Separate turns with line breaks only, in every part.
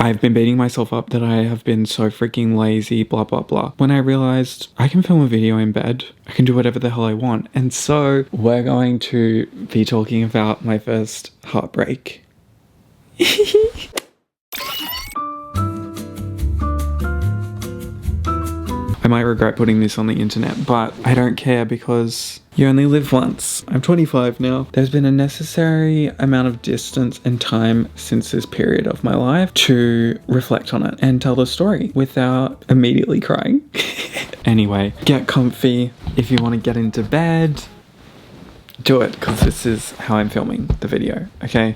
I've been beating myself up that I have been so freaking lazy, blah, blah, blah. When I realized I can film a video in bed, I can do whatever the hell I want. And so we're going to be talking about my first heartbreak. I might regret putting this on the internet, but I don't care because you only live once. I'm 25 now. There's been a necessary amount of distance and time since this period of my life to reflect on it and tell the story without immediately crying. Anyway, get comfy. If you want to get into bed, do it, because this is how I'm filming the video, okay?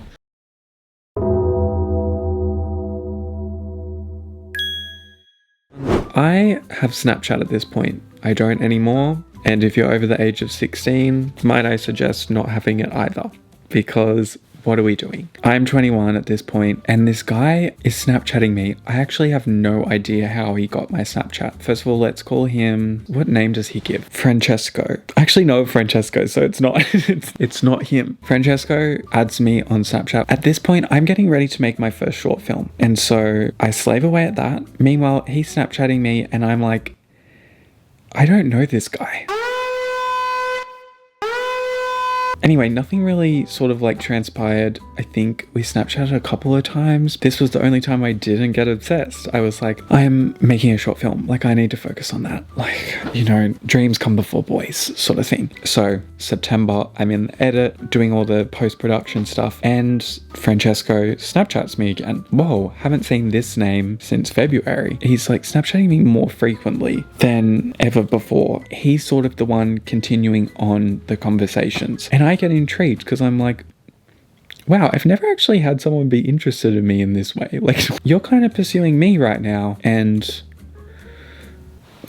I have Snapchat at this point. I don't anymore. And if you're over the age of 16, might I suggest not having it either? Because what are we doing? I'm 21 at this point, and this guy is Snapchatting me. I actually have no idea how he got my Snapchat. First of all, let's call him, what name does he give? Francesco. I actually know Francesco, so it's not it's not him. Francesco adds me on Snapchat. At this point, I'm getting ready to make my first short film. And so I slave away at that. Meanwhile, he's Snapchatting me and I'm like, I don't know this guy. Anyway, nothing really sort of like transpired. I think we Snapchatted a couple of times. This was the only time I didn't get obsessed. I was like, I'm making a short film. Like, I need to focus on that. Like, you know, dreams come before boys sort of thing. So September, I'm in the edit, doing all the post-production stuff, and Francesco Snapchats me again. Whoa, haven't seen this name since February. He's like Snapchatting me more frequently than ever before. He's sort of the one continuing on the conversations. And I get intrigued because I'm like, wow, I've never actually had someone be interested in me in this way. Like, you're kind of pursuing me right now and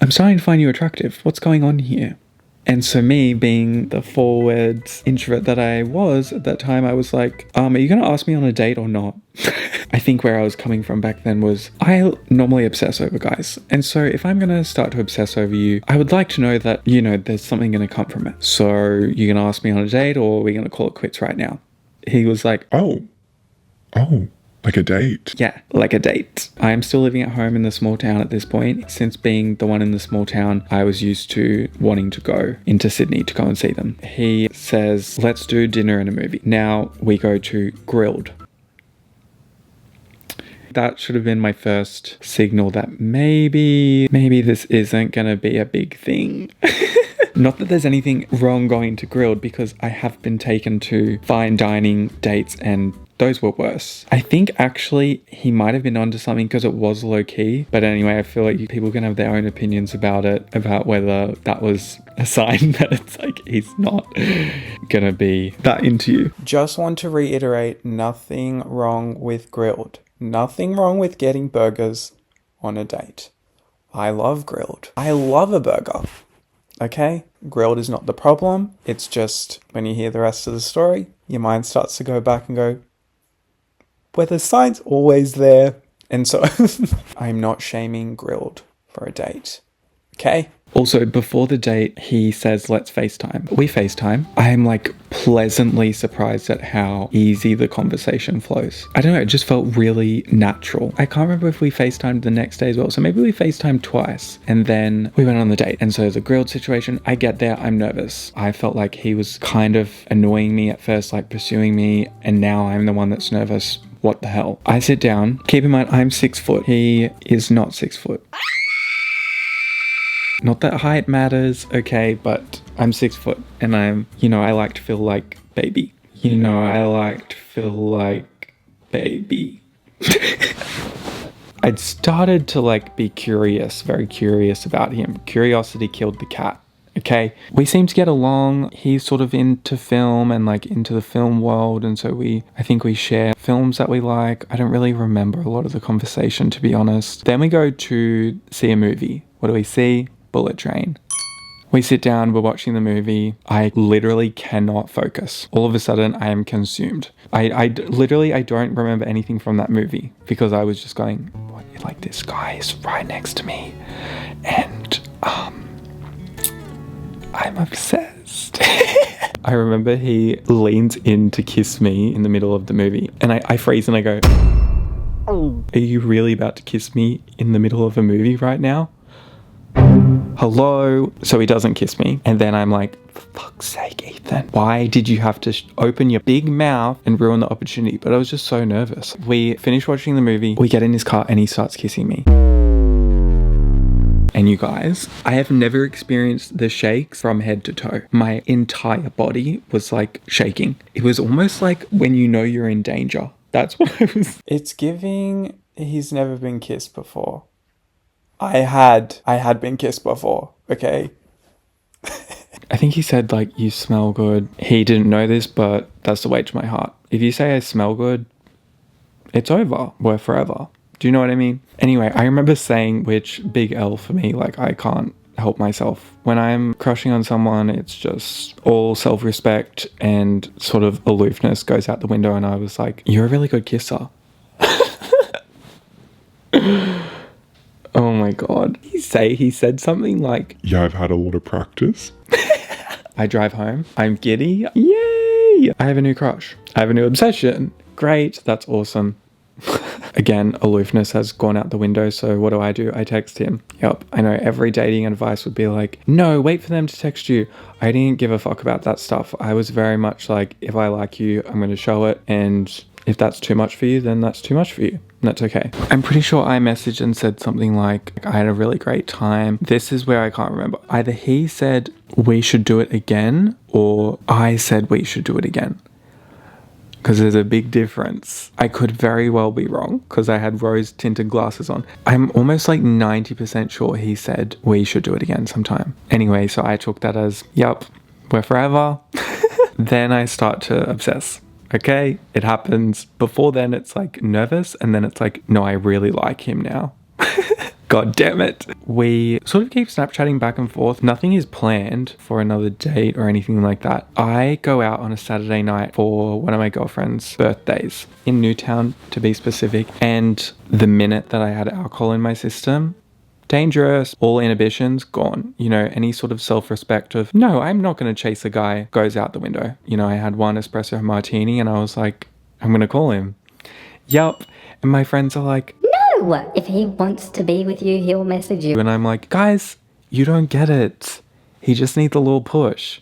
I'm starting to find you attractive. What's going on here? And so me being the forward introvert that I was at that time, I was like, are you going to ask me on a date or not? I think where I was coming from back then was I normally obsess over guys. And so if I'm going to start to obsess over you, I would like to know that, you know, there's something going to come from it. So you're going to ask me on a date or are we going to call it quits right now? He was like,
Oh, like a date.
yeah, like a date. I am still living at home in the small town at this point. Since being the one in the small town, I was used to wanting to go into Sydney to go and see them. He says, let's do dinner and a movie. Now we go to Grilled. That should have been my first signal that maybe this isn't gonna be a big thing. Not that there's anything wrong going to Grilled, because I have been taken to fine dining dates and those were worse. I think actually he might have been onto something because it was low key. But anyway, I feel like people can have their own opinions about it, about whether that was a sign that it's like he's not gonna be that into you. Just want to reiterate, nothing wrong with Grilled. Nothing wrong with getting burgers on a date. I love Grilled. I love a burger. Okay? Grilled is not the problem. It's just when you hear the rest of the story, your mind starts to go back and go, were the signs always there? And so I'm not shaming Grilled for a date. Okay? Also, before the date, he says, let's FaceTime. We FaceTime. I'm like pleasantly surprised at how easy the conversation flows. I don't know, it just felt really natural. I can't remember if we FaceTimed the next day as well. So maybe we FaceTimed twice and then we went on the date. And so the Grilled situation, I get there, I'm nervous. I felt like he was kind of annoying me at first, like pursuing me. And now I'm the one that's nervous. What the hell? I sit down. Keep in mind, I'm 6 foot. He is not 6 foot. Not that height matters, okay, but I'm 6 foot and I'm, you know, I like to feel like baby. You know, I like to feel like baby. I'd started to like be curious, very curious about him. Curiosity killed the cat. Okay, we seem to get along. He's sort of into film and like into the film world, and so I think we share films that we like. I don't really remember a lot of the conversation, to be honest. Then we go to see a movie. What do we see? Bullet Train. We sit down, we're watching the movie. I literally cannot focus. All of a sudden, I am consumed. I literally don't remember anything from that movie because I was just going, what, like this guy is right next to me, and I'm obsessed. I remember he leans in to kiss me in the middle of the movie and I freeze and I go, Are you really about to kiss me in the middle of a movie right now? Hello? So he doesn't kiss me. And then I'm like, for fuck's sake, Ethan, why did you have to open your big mouth and ruin the opportunity? But I was just so nervous. We finish watching the movie. We get in his car and he starts kissing me. And you guys, I have never experienced the shakes from head to toe. My entire body was like shaking. It was almost like when you know you're in danger. That's what I was. It's giving he's never been kissed before. I had been kissed before, okay? I think he said like, you smell good. He didn't know this, but that's the way to my heart. If you say I smell good, it's over. We're forever. Do you know what I mean? Anyway, I remember saying, which big L for me, like I can't help myself. When I'm crushing on someone, it's just all self-respect and sort of aloofness goes out the window. And I was like, you're a really good kisser. Oh my God. He said something like,
Yeah, I've had a lot of practice.
I drive home. I'm giddy. Yay! I have a new crush. I have a new obsession. Great. That's awesome. Again, aloofness has gone out the window, so what do? I text him. Yep, I know every dating advice would be like, no, wait for them to text you. I didn't give a fuck about that stuff. I was very much like, if I like you, I'm going to show it, and if that's too much for you, then that's too much for you. And that's okay. I'm pretty sure I messaged and said something like, I had a really great time. This is where I can't remember. Either he said, we should do it again, or I said we should do it again. Because there's a big difference. I could very well be wrong because I had rose tinted glasses on. I'm almost like 90% sure he said we should do it again sometime. Anyway, so I took that as, yep, we're forever. Then I start to obsess. Okay, it happens. Before then it's like nervous, and then it's like, no, I really like him now. God damn it. We sort of keep Snapchatting back and forth. Nothing is planned for another date or anything like that. I go out on a Saturday night for one of my girlfriend's birthdays in Newtown, to be specific. And the minute that I had alcohol in my system, dangerous, all inhibitions gone. You know, any sort of self-respect of, no, I'm not going to chase a guy, goes out the window. You know, I had one espresso martini and I was like, I'm going to call him. Yup. And my friends are like,
no, if he wants to be with you, he'll message you.
And I'm like, guys, you don't get it. He just needs a little push.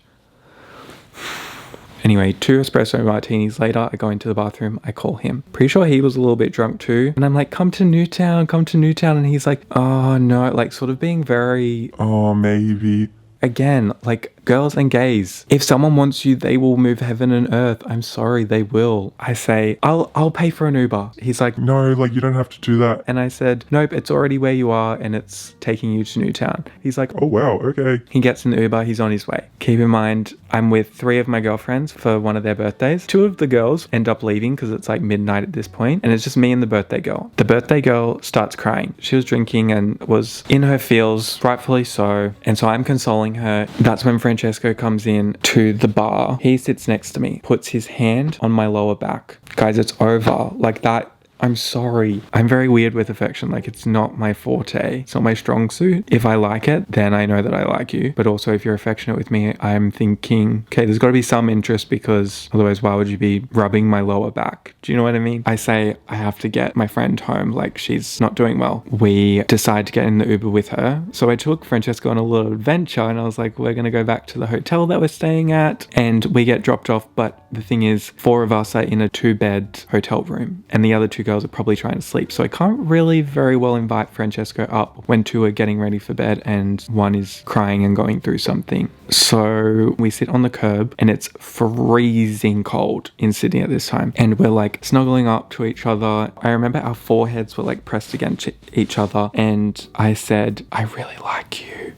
Anyway, 2 espresso martinis later, I go into the bathroom, I call him. Pretty sure he was a little bit drunk too. And I'm like, come to Newtown. And he's like, oh no, like sort of being very,
Oh, maybe.
again, like girls and gays. If someone wants you, they will move heaven and earth. I'm sorry, they will. I say, I'll pay for an Uber. He's like,
No, like you don't have to do that.
and I said, nope, it's already where you are and it's taking you to Newtown. He's like,
Oh wow, okay.
he gets an Uber, he's on his way. Keep in mind, I'm with 3 of my girlfriends for one of their birthdays. 2 of the girls end up leaving because it's like midnight at this point, and it's just me and the birthday girl. The birthday girl starts crying. She was drinking and was in her feels, rightfully so. And so I'm consoling her. That's when Francesco comes in to the bar. He sits next to me, puts his hand on my lower back. Guys, it's over. Like that. I'm sorry. I'm very weird with affection. Like, it's not my forte. It's not my strong suit. If I like it, then I know that I like you. But also, if you're affectionate with me, I'm thinking, okay, there's got to be some interest, because otherwise, why would you be rubbing my lower back? Do you know what I mean? I say, I have to get my friend home. Like, she's not doing well. We decide to get in the Uber with her. So I took Francesco on a little adventure, and I was like, we're going to go back to the hotel that we're staying at. And we get dropped off. But the thing is, 4 of us are in a 2-bed hotel room, and the other 2 girls are probably trying to sleep. So I can't really very well invite Francesco up when 2 are getting ready for bed and 1 is crying and going through something. So we sit on the curb, and it's freezing cold in Sydney at this time. And we're like snuggling up to each other. I remember our foreheads were like pressed against each other. And I said, I really like you.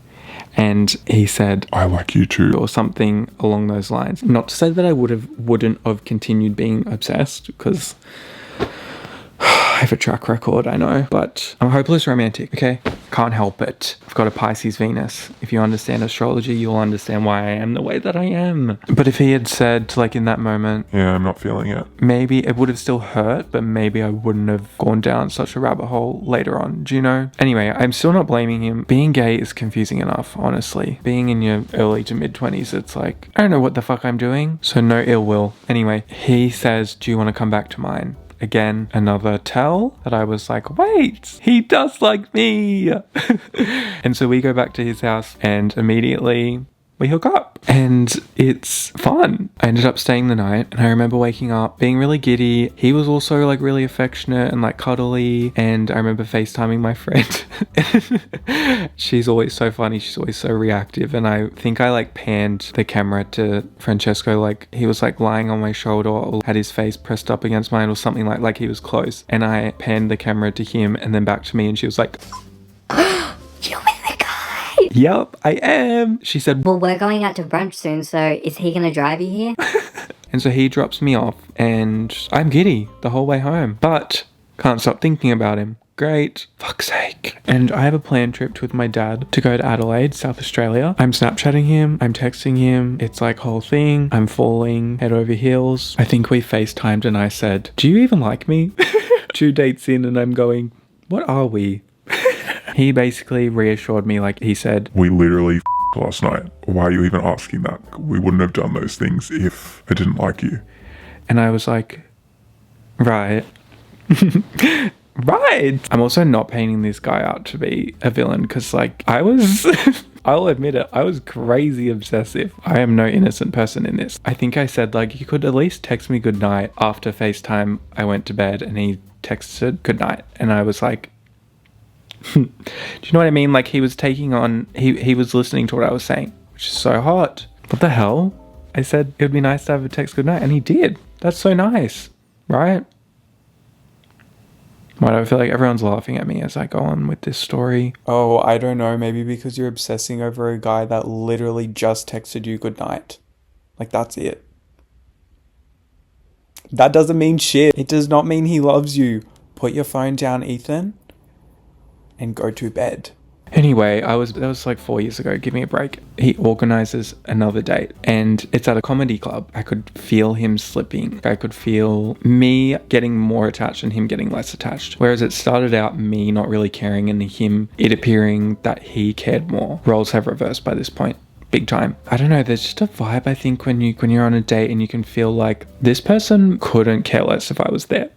And he said,
I like you too.
or something along those lines. Not to say that I wouldn't have continued being obsessed, because I have a track record, I know, but I'm a hopeless romantic, okay? Can't help it. I've got a Pisces Venus. If you understand astrology, you'll understand why I am the way that I am. But if he had said, like in that moment,
Yeah, I'm not feeling it.
maybe it would have still hurt, but maybe I wouldn't have gone down such a rabbit hole later on. Do you know? Anyway, I'm still not blaming him. Being gay is confusing enough, honestly. Being in your early to mid-20s, it's like, I don't know what the fuck I'm doing. So no ill will. Anyway, he says, do you want to come back to mine? again, another tell that I was like, wait, he does like me. And so we go back to his house and immediately we hook up and it's fun. I ended up staying the night and I remember waking up being really giddy. He was also like really affectionate and like cuddly, and I remember FaceTiming my friend. She's always so funny. She's always so reactive, and I think I like panned the camera to Francesco, like he was like lying on my shoulder or had his face pressed up against mine or something, like he was close, and I panned the camera to him and then back to me and she was like,
You with the guy?
yep, I am. She said,
Well, we're going out to brunch soon, so is he gonna drive you here?
and so he drops me off and I'm giddy the whole way home, but can't stop thinking about him. Great, fuck's sake. And I have a planned trip with my dad to go to Adelaide, South Australia. I'm Snapchatting him, I'm texting him, it's like whole thing. I'm falling head over heels. I think we FaceTimed and I said, do you even like me? 2 dates in and I'm going, what are we? He basically reassured me, like he said,
We literally last night. Why are you even asking that? We wouldn't have done those things if I didn't like you.
and I was like, right. Right. I'm also not painting this guy out to be a villain because, like, I was, I'll admit it, I was crazy obsessive. I am no innocent person in this. I think I said, like, you could at least text me goodnight after FaceTime. I went to bed and he texted goodnight. And I was like, do you know what I mean? Like, he was taking on, he was listening to what I was saying, which is so hot. What the hell? I said it would be nice to have a text goodnight, and he did. That's so nice, right? Why do I feel like everyone's laughing at me as I go on with this story? Oh, I don't know. Maybe because you're obsessing over a guy that literally just texted you goodnight. Like, that's it. That doesn't mean shit. It does not mean he loves you. Put your phone down, Ethan, and go to bed. Anyway, that was like 4 years ago. Give me a break. He organizes another date and it's at a comedy club. I could feel him slipping. I could feel me getting more attached and him getting less attached. Whereas it started out me not really caring and it appearing that he cared more. Roles have reversed by this point. Big time. I don't know, there's just a vibe, I think, when you're on a date and you can feel like this person couldn't care less if I was there.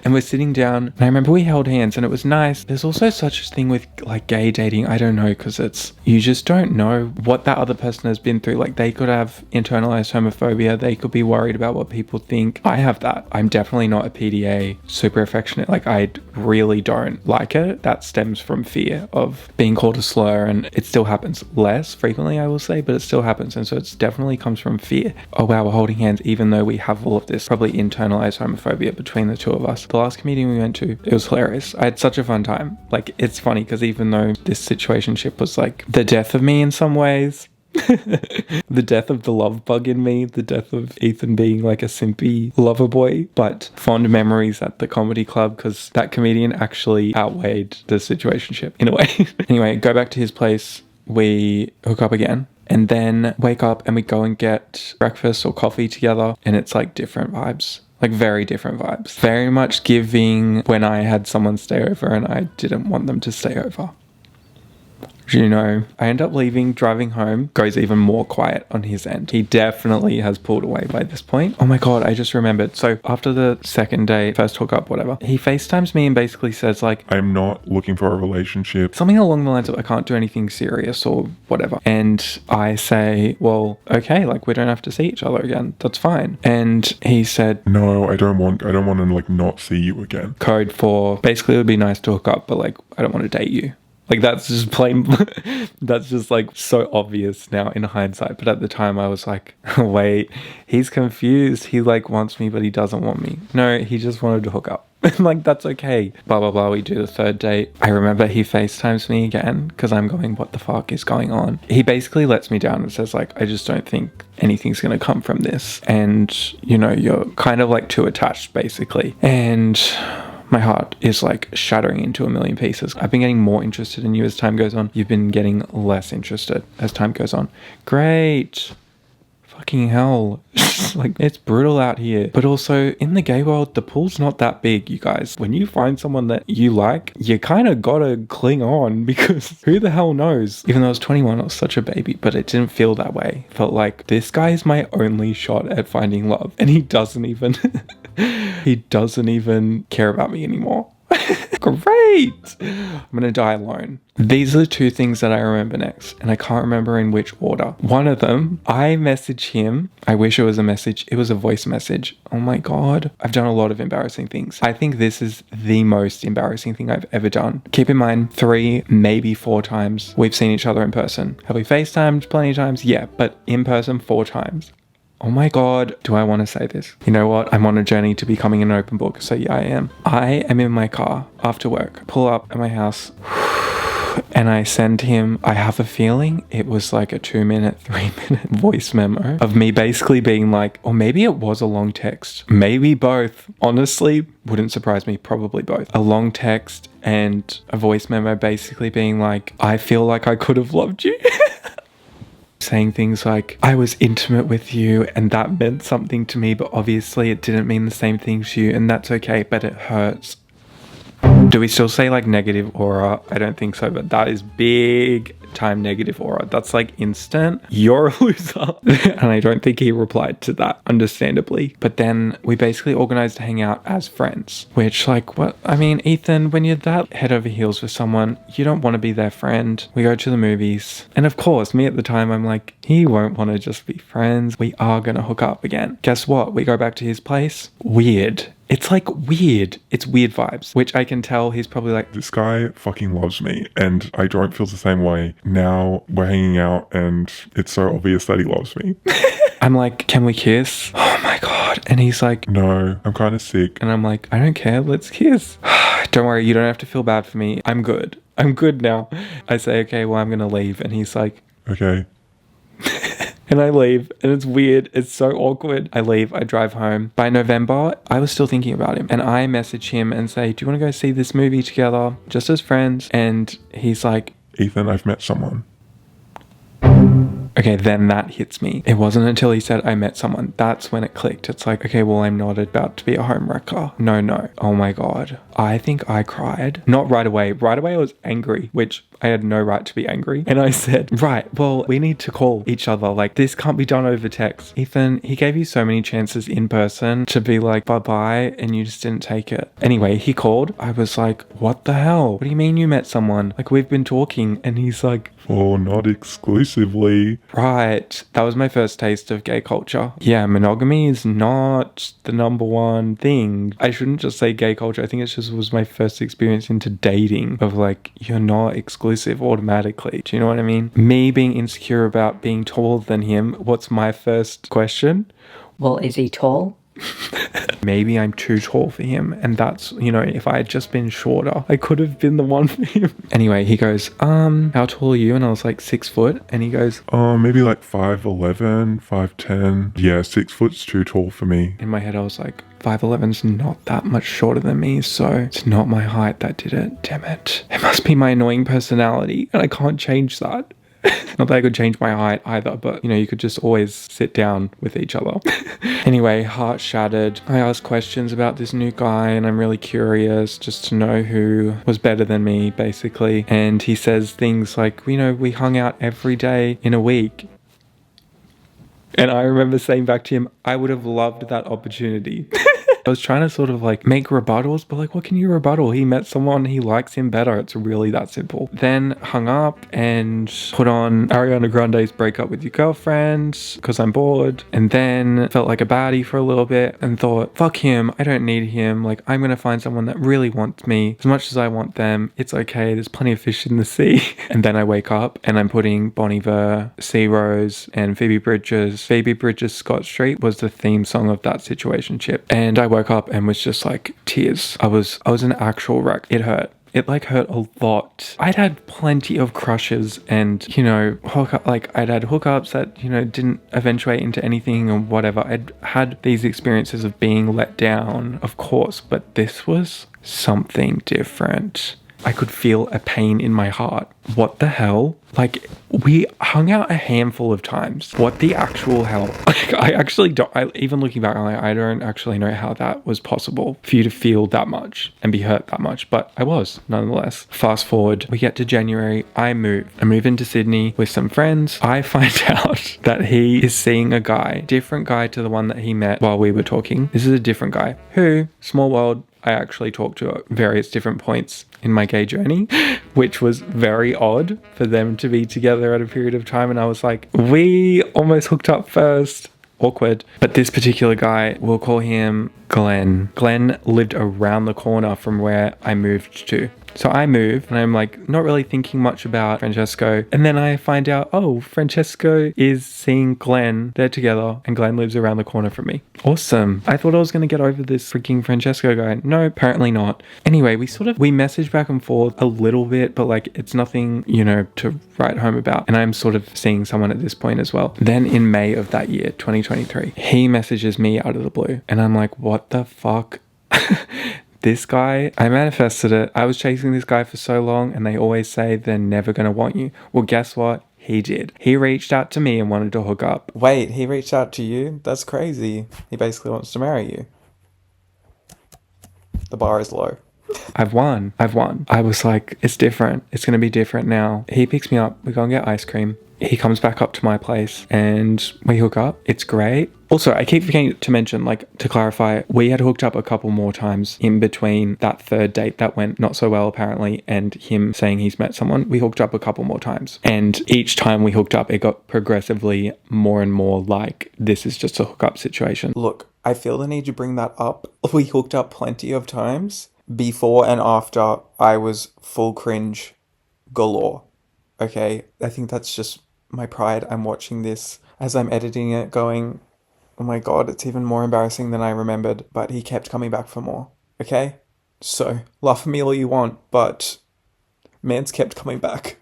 And we're sitting down and I remember we held hands and it was nice. There's also such a thing with like gay dating. I don't know, because you just don't know what that other person has been through. Like, they could have internalized homophobia. They could be worried about what people think. I have that. I'm definitely not a PDA, super affectionate. Like, I really don't like it. That stems from fear of being called a slur, and it still happens less frequently, I will say, but it still happens. And so it definitely comes from fear. Oh wow, we're holding hands even though we have all of this probably internalized homophobia between the two of us. The last comedian we went to, it was hilarious. I had such a fun time. Like, it's funny because even though this situationship was like the death of me in some ways, the death of the love bug in me, the death of Ethan being like a simpy lover boy, but fond memories at the comedy club because that comedian actually outweighed the situationship in a way. Anyway, go back to his place, we hook up again, and then wake up and we go and get breakfast or coffee together, and it's like different vibes. Like, very different vibes. Very much giving when I had someone stay over and I didn't want them to stay over. You know, I end up leaving, driving home, goes even more quiet on his end. He definitely has pulled away by this point. Oh my God, I just remembered. So after the second day, first hookup, whatever, he FaceTimes me and basically says like,
I'm not looking for a relationship.
something along the lines of, I can't do anything serious or whatever. And I say, well, okay, like, we don't have to see each other again. That's fine. And he said,
No, I don't want to like not see you again.
code for basically it would be nice to hook up, but like, I don't want to date you. Like, that's just plain, that's just like so obvious now in hindsight. But at the time I was like, wait, he's confused. He like wants me, but he doesn't want me. No, he just wanted to hook up. Like, that's okay. Blah, blah, blah. We do the third date. I remember he FaceTimes me again because I'm going, what the fuck is going on? He basically lets me down and says like, I just don't think anything's going to come from this. And, you know, you're kind of like too attached basically. And my heart is like shattering into a million pieces. I've been getting more interested in you as time goes on. You've been getting less interested as time goes on. Great. Fucking hell. Like, it's brutal out here. But also, in the gay world, the pool's not that big, you guys. When you find someone that you like, you kind of gotta cling on because who the hell knows? Even though I was 21, I was such a baby, but it didn't feel that way. It felt like, this guy is my only shot at finding love. And he doesn't even He doesn't even care about me anymore. Great! I'm gonna die alone. These are the two things that I remember next, and I can't remember in which order. One of them, I message him. I wish it was a message. It was a voice message. Oh my God. I've done a lot of embarrassing things. I think this is the most embarrassing thing I've ever done. Keep in mind, 3, maybe 4 times we've seen each other in person. Have we FaceTimed plenty of times? Yeah, but in person 4 times. Oh my God, do I want to say this? You know what? I'm on a journey to becoming an open book, so yeah, I am. I am in my car after work, pull up at my house, and I send him, I have a feeling it was like a 2-minute, 3-minute voice memo of me basically being like, or maybe it was a long text, maybe both. Honestly, wouldn't surprise me, probably both. A long text and a voice memo basically being like, I feel like I could have loved you. Saying things like, I was intimate with you and that meant something to me, but obviously it didn't mean the same thing to you, and that's okay, but it hurts. Do we still say like negative aura? I don't think so, but that is big time negative aura. That's like instant. You're a loser. And I don't think he replied to that, understandably. But then we basically organized to hang out as friends, which like, what? I mean, Ethan, when you're that head over heels with someone, you don't want to be their friend. We go to the movies. And of course, me at the time, I'm like, he won't want to just be friends. We are going to hook up again. Guess what? We go back to his place. Weird. It's like weird. It's weird vibes, which I can tell he's probably like,
This guy fucking loves me, and I don't feel the same way. Now we're hanging out, and it's so obvious that he loves me.
I'm like, can we kiss? Oh my God. And he's like,
No, I'm kind of sick.
and I'm like, I don't care. Let's kiss. Don't worry. You don't have to feel bad for me. I'm good. I'm good now. I say, okay, well, I'm going to leave. And he's like,
Okay.
and I leave, and it's weird. It's so awkward. I leave, I drive home. By November, I was still thinking about him, and I message him and say, do you want to go see this movie together, just as friends? And he's like,
Ethan, I've met someone.
okay, then that hits me. It wasn't until he said I met someone. That's when it clicked. It's like, okay, well, I'm not about to be a home wrecker. No. Oh my God. I think I cried. Not right away. Right away I was angry, which I had no right to be angry. And I said, right, well, we need to call each other. Like, this can't be done over text. Ethan, he gave you so many chances in person to be like, bye-bye, and you just didn't take it. Anyway, he called. I was like, what the hell? What do you mean you met someone? Like, we've been talking. And he's like,
Or not exclusively.
right. That was my first taste of gay culture. Yeah, monogamy is not the number one thing. I shouldn't just say gay culture. I think it just was my first experience into dating of like, you're not exclusive automatically. Do you know what I mean? Me being insecure about being taller than him. What's my first question?
Well, is he tall?
Maybe I'm too tall for him, and that's, you know, if I had just been shorter, I could have been the one for him. Anyway, he goes, how tall are you? And I was like 6 foot, and he goes,
Maybe like 5'11", 5'10". Yeah, 6 foot's too tall for me.
in my head I was like, 5'11's not that much shorter than me, so it's not my height that did it. Damn it. It must be my annoying personality, and I can't change that. Not that I could change my height either, but you know, you could just always sit down with each other. Anyway, heart shattered. I asked questions about this new guy, and I'm really curious just to know who was better than me, basically. And he says things like, you know, we hung out every day in a week. And I remember saying back to him, I would have loved that opportunity. I was trying to sort of like make rebuttals, but like, what can you rebuttal? He met someone, he likes him better. It's really that simple. Then hung up and put on Ariana Grande's Break Up With Your Girlfriend because I'm bored. And then felt like a baddie for a little bit and thought, fuck him. I don't need him. Like, I'm going to find someone that really wants me as much as I want them. It's okay. There's plenty of fish in the sea. And then I wake up and I'm putting Bon Iver, Sea Rose and Phoebe Bridges. Phoebe Bridges' Scott Street was the theme song of that situationship. And I woke up and was just like tears. I was an actual wreck. It hurt. It like hurt a lot. I'd had plenty of crushes and, you know, I'd had hookups that, you know, didn't eventuate into anything or whatever. I'd had these experiences of being let down, of course, but this was something different. I could feel a pain in my heart. What the hell? Like, we hung out a handful of times. What the actual hell? Like, I actually don't, even looking back, I don't actually know how that was possible for you to feel that much and be hurt that much, but I was, nonetheless. Fast forward, we get to January, I move into Sydney with some friends. I find out that he is seeing a guy, different guy to the one that he met while we were talking. This is a different guy who, small world, I actually talked to at various different points in my gay journey, which was very odd for them to be together at a period of time. And I was like, we almost hooked up first. Awkward. But this particular guy, we'll call him Glenn. Glenn lived around the corner from where I moved to. So I move and I'm like not really thinking much about Francesco. And then I find out, oh, Francesco is seeing Glenn. They're together and Glenn lives around the corner from me. Awesome. I thought I was going to get over this freaking Francesco guy. No, apparently not. Anyway, we message back and forth a little bit, but like it's nothing, to write home about. And I'm sort of seeing someone at this point as well. Then in May of that year, 2023, he messages me out of the blue and I'm like, what the fuck? This guy, I manifested it. I was chasing this guy for so long and they always say they're never going to want you. Well, guess what? He did. He reached out to me and wanted to hook up. Wait, he reached out to you? That's crazy. He basically wants to marry you. The bar is low. I've won. I was like, it's different. It's going to be different now. He picks me up. We go and get ice cream. He comes back up to my place and we hook up. It's great. Also, I keep forgetting to mention, to clarify, we had hooked up a couple more times in between that third date that went not so well apparently and him saying he's met someone. We hooked up a couple more times. And each time we hooked up, it got progressively more and more like this is just a hookup situation. Look, I feel the need to bring that up. We hooked up plenty of times. Before and after, I was full cringe galore. Okay? I think that's just my pride. I'm watching this as I'm editing it going, oh my god, it's even more embarrassing than I remembered. But he kept coming back for more. Okay? So, laugh at me all you want, but man's kept coming back.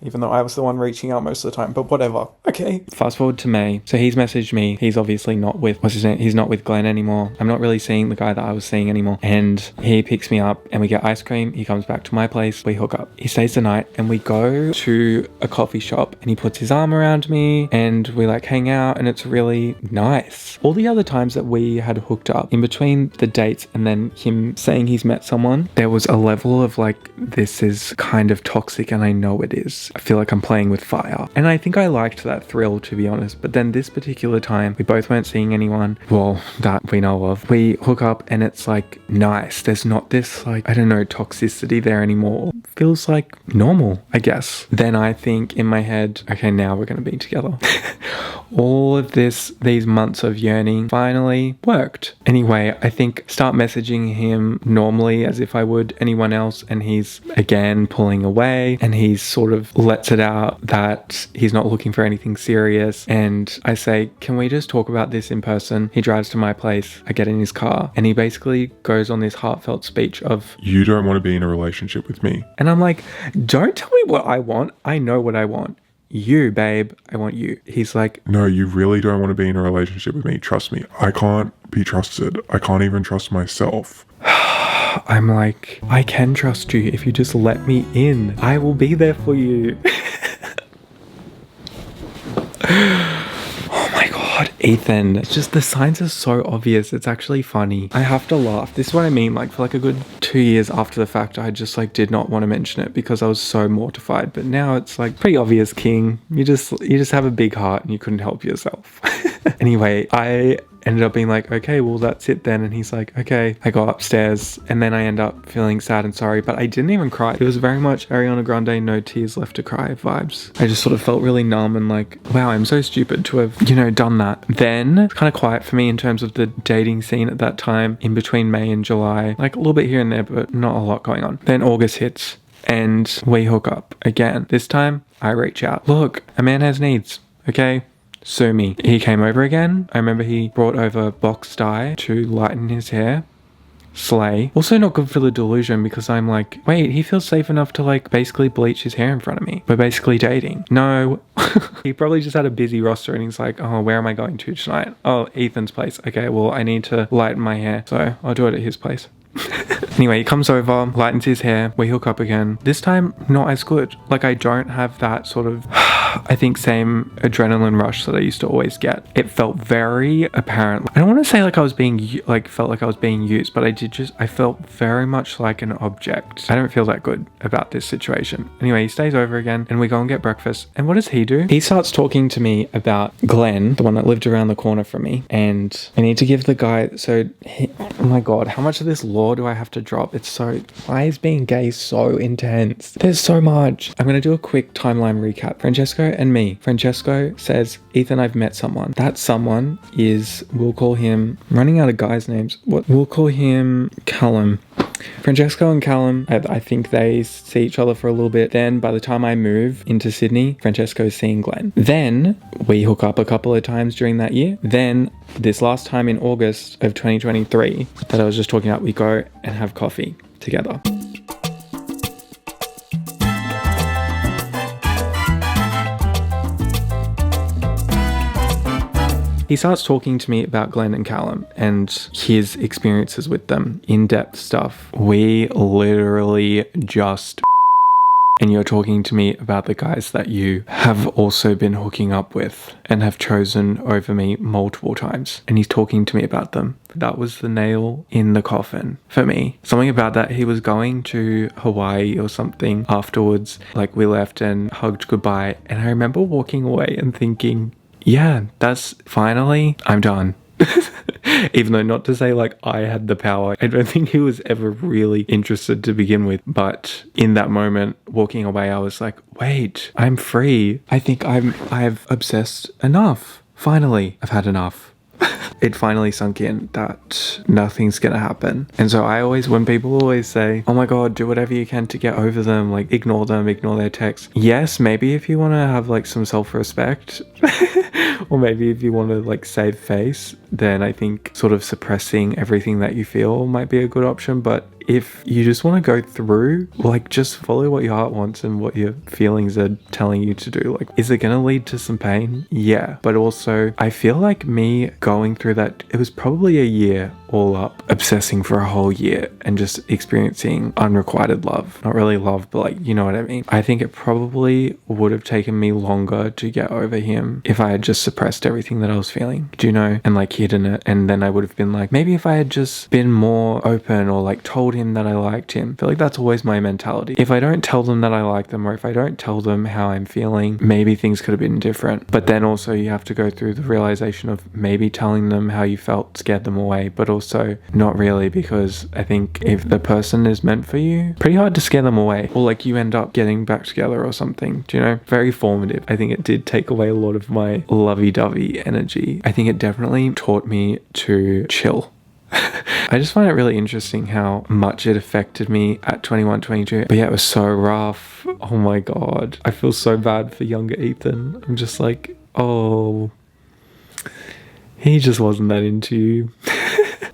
Even though I was the one reaching out most of the time, but whatever. Okay. Fast forward to May. So he's messaged me. He's obviously not with, what's his name? He's not with Glenn anymore. I'm not really seeing the guy that I was seeing anymore. And he picks me up and we get ice cream. He comes back to my place. We hook up. He stays the night and we go to a coffee shop and he puts his arm around me and we hang out and it's really nice. All the other times that we had hooked up in between the dates and then him saying he's met someone, there was a level of this is kind of toxic and I know it is. I feel like I'm playing with fire. And I think I liked that thrill, to be honest. But then this particular time, we both weren't seeing anyone, well, that we know of. We hook up and it's nice. There's not this toxicity there anymore. Feels like normal, I guess. Then I think in my head, okay, now we're going to be together. All of these months of yearning finally worked. Anyway, I think start messaging him normally as if I would anyone else and he's again pulling away and he's sort of lets it out that he's not looking for anything serious. And I say, can we just talk about this in person? He drives to my place. I get in his car and he basically goes on this heartfelt speech of,
you don't want to be in a relationship with me.
And I'm like, don't tell me what I want. I know what I want. You, babe, I want you. He's like,
no, you really don't want to be in a relationship with me. Trust me. I can't be trusted. I can't even trust myself.
I'm like, I can trust you if you just let me in. I will be there for you. Oh my god, Ethan. It's just the signs are so obvious. It's actually funny. I have to laugh. This is what I mean. For a good 2 years after the fact, I just did not want to mention it because I was so mortified. But now it's pretty obvious, King. You just have a big heart and you couldn't help yourself. Anyway, I ended up being okay, well, that's it then. And he's like, okay. I go upstairs and then I end up feeling sad and sorry, but I didn't even cry. It was very much Ariana Grande, no tears left to cry vibes. I just sort of felt really numb and wow, I'm so stupid to have, done that. Then it's kind of quiet for me in terms of the dating scene at that time in between May and July, a little bit here and there, but not a lot going on. Then August hits and we hook up again. This time I reach out. Look, a man has needs, okay? Sue me. He came over again. I remember he brought over box dye to lighten his hair. Slay. Also not good for the delusion because I'm wait, he feels safe enough to basically bleach his hair in front of me. We're basically dating. No. He probably just had a busy roster and he's oh, where am I going to tonight? Oh, Ethan's place. Okay, well, I need to lighten my hair, so I'll do it at his place. Anyway, he comes over, lightens his hair, we hook up again. This time, not as good. Like, I don't have that sort of, I think, same adrenaline rush that I used to always get. It felt very apparent. I don't want to say like I was being, felt like I was being used, but I felt very much like an object. I don't feel that good about this situation. Anyway, he stays over again and we go and get breakfast. And what does he do? He starts talking to me about Glenn, the one that lived around the corner from me. And I need to give the guy, oh my God, how much of this lore do I have to drop? Why is being gay so intense? There's so much. I'm going to do a quick timeline recap. Francesco and me. Francesco says, Ethan, I've met someone. That someone is, we'll call him, I'm running out of guys' names. We'll call him Callum. Francesco and Callum, I think they see each other for a little bit. Then by the time I move into Sydney, Francesco's seeing Glenn. Then we hook up a couple of times during that year. Then this last time in August of 2023 that I was just talking about, we go and have coffee together. He starts talking to me about Glenn and Callum and his experiences with them, in-depth stuff. We literally just and you're talking to me about the guys that you have also been hooking up with and have chosen over me multiple times. And he's talking to me about them. That was the nail in the coffin for me. Something about that. He was going to Hawaii or something afterwards. Like, we left and hugged goodbye. And I remember walking away and thinking, yeah, that's finally, I'm done. Even though, not to say like I had the power, I don't think he was ever really interested to begin with. But in that moment, walking away, I was like, wait, I'm free. I think I've obsessed enough. Finally, I've had enough. It finally sunk in that nothing's gonna happen. And so when people always say, oh my God, do whatever you can to get over them, like ignore them, ignore their texts. Yes, maybe if you want to have like some self-respect or maybe if you want to like save face, then I think sort of suppressing everything that you feel might be a good option. But if you just want to go through, like, just follow what your heart wants and what your feelings are telling you to do. Like, is it going to lead to some pain? Yeah. But also, I feel like me going through that, it was probably a year all up, obsessing for a whole year and just experiencing unrequited love. Not really love, but like, you know what I mean? I think it probably would have taken me longer to get over him if I had just suppressed everything that I was feeling, do you know? And like hidden it. And then I would have been like, maybe if I had just been more open or like told him that I liked him. I feel like that's always my mentality. If I don't tell them that I like them, or if I don't tell them how I'm feeling, maybe things could have been different. But then also you have to go through the realization of maybe telling them how you felt scared them away, but also not really, because I think if the person is meant for you, pretty hard to scare them away, or like you end up getting back together or something, do you know? Very formative. I think it did take away a lot of my lovey-dovey energy. I think it definitely taught me to chill. I just find it really interesting how much it affected me at 21, 22. But yeah, it was so rough. Oh my God. I feel so bad for younger Ethan. I'm just like, oh, he just wasn't that into you.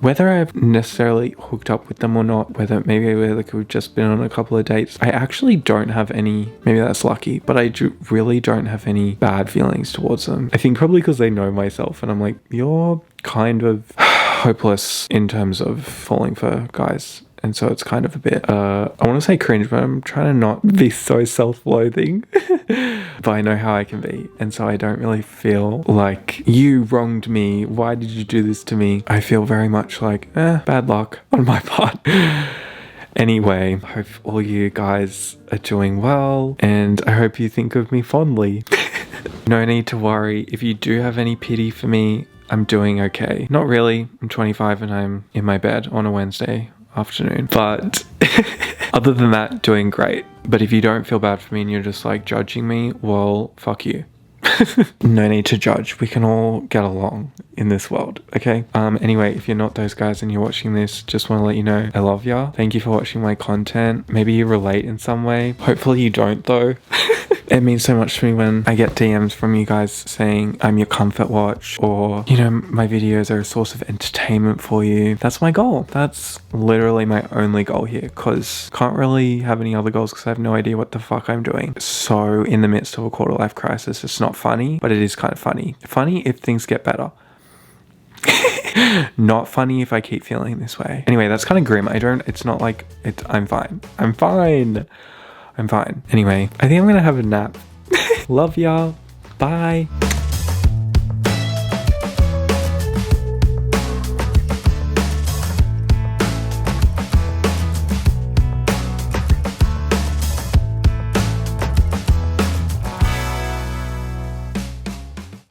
Whether I've necessarily hooked up with them or not, whether maybe we've just been on a couple of dates, I actually don't have any, maybe that's lucky, but I really don't have any bad feelings towards them. I think probably because they know myself and I'm like, you're kind of hopeless in terms of falling for guys. And so it's kind of a bit, I want to say cringe, but I'm trying to not be so self-loathing. But I know how I can be. And so I don't really feel like you wronged me. Why did you do this to me? I feel very much like, bad luck on my part. Anyway, I hope all you guys are doing well. And I hope you think of me fondly. No need to worry. If you do have any pity for me, I'm doing okay. Not really. I'm 25 and I'm in my bed on a Wednesday afternoon. But other than that, doing great. But if you don't feel bad for me and you're just like judging me, well, fuck you. No need to judge. We can all get along in this world, okay? Anyway, if you're not those guys and you're watching this, just want to let you know I love ya. Thank you for watching my content. Maybe you relate in some way. Hopefully you don't though. It means so much to me when I get DMs from you guys saying I'm your comfort watch, or, you know, my videos are a source of entertainment for you. That's my goal. That's literally my only goal here, because can't really have any other goals because I have no idea what the fuck I'm doing. So in the midst of a quarter life crisis, it's not funny, but it is kind of funny. Funny if things get better. Not funny if I keep feeling this way. Anyway, that's kind of grim. It's not like I'm fine. I'm fine. I'm fine. Anyway, I think I'm gonna have a nap. Love y'all. Bye.